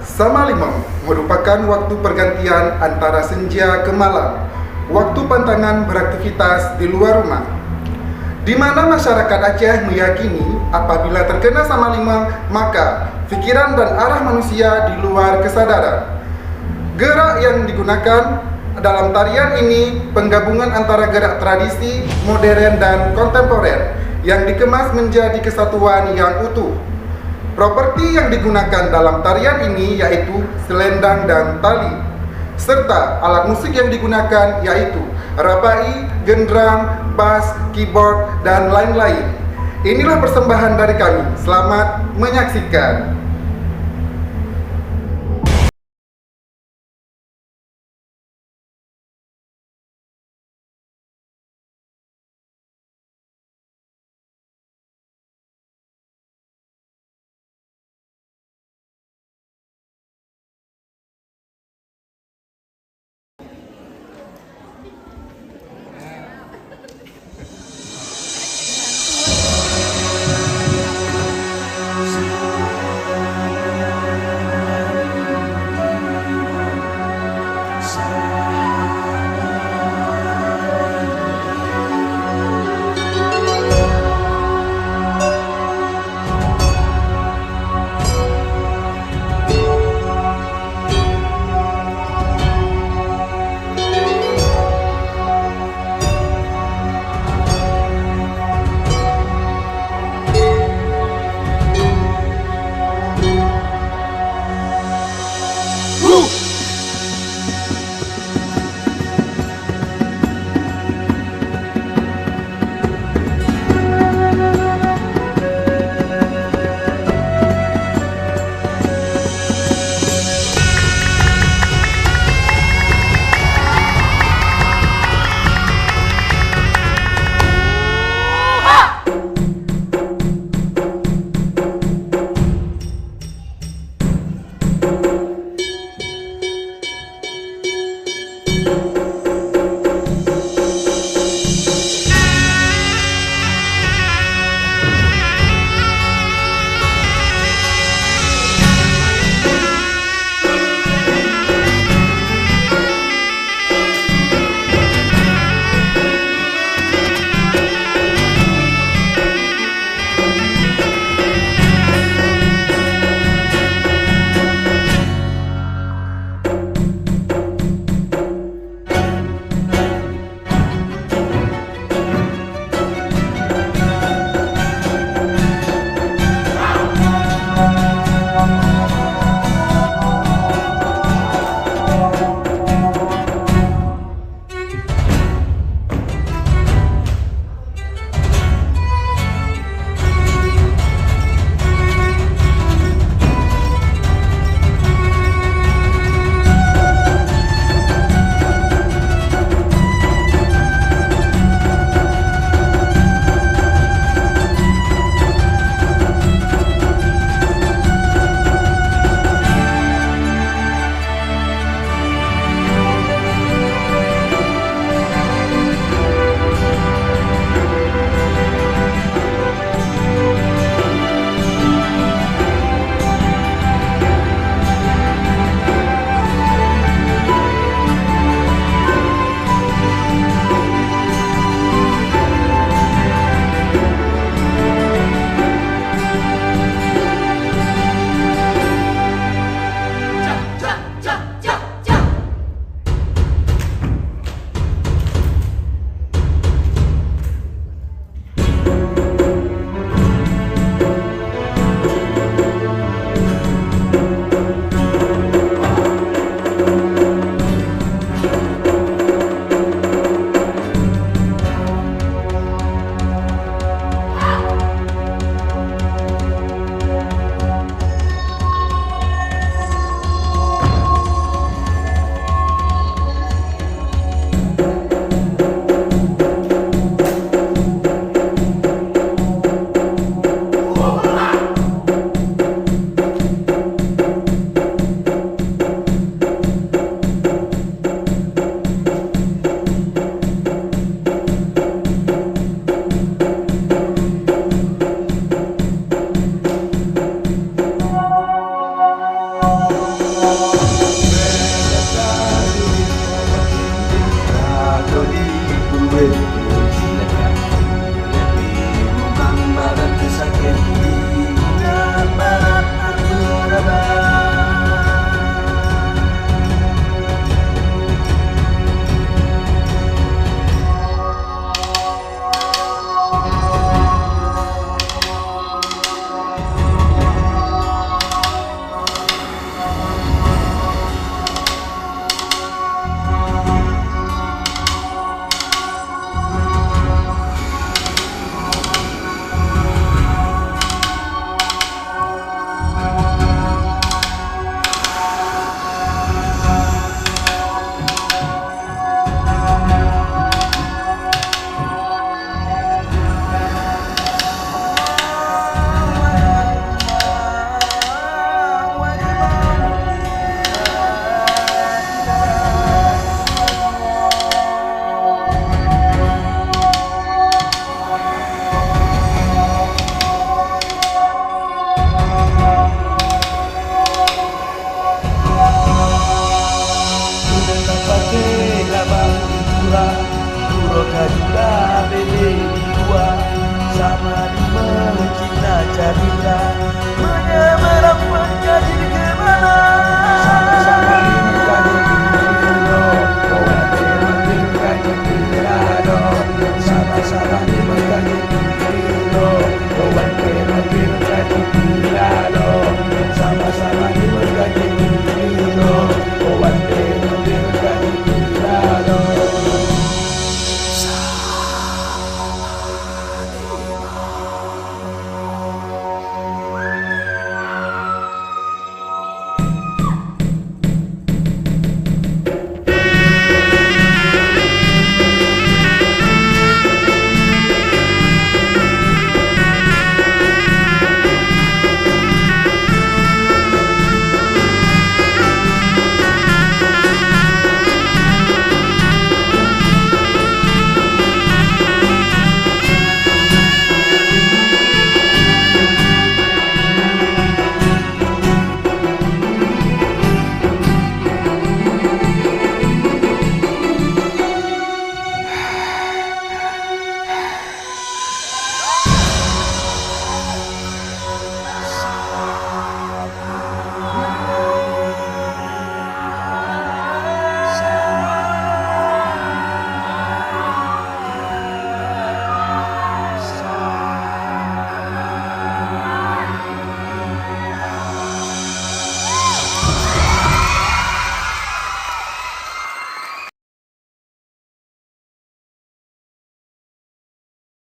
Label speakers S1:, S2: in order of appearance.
S1: Sama-lima merupakan waktu pergantian antara senja ke malam, waktu pantangan beraktivitas di luar rumah, di mana masyarakat Aceh meyakini apabila terkena sama-lima, maka pikiran dan arah manusia di luar kesadaran. Gerak yang digunakan dalam tarian ini penggabungan antara gerak tradisi, modern, dan kontemporer yang dikemas menjadi kesatuan yang utuh. Properti yang digunakan dalam tarian ini yaitu selendang dan tali, serta alat musik yang digunakan yaitu rabai, gendram, bass, keyboard, dan lain-lain. Inilah persembahan dari kami. Selamat menyaksikan.
S2: Suroka juga bede dua, sama di mencinta cerita, menyeberang penjajir kemana.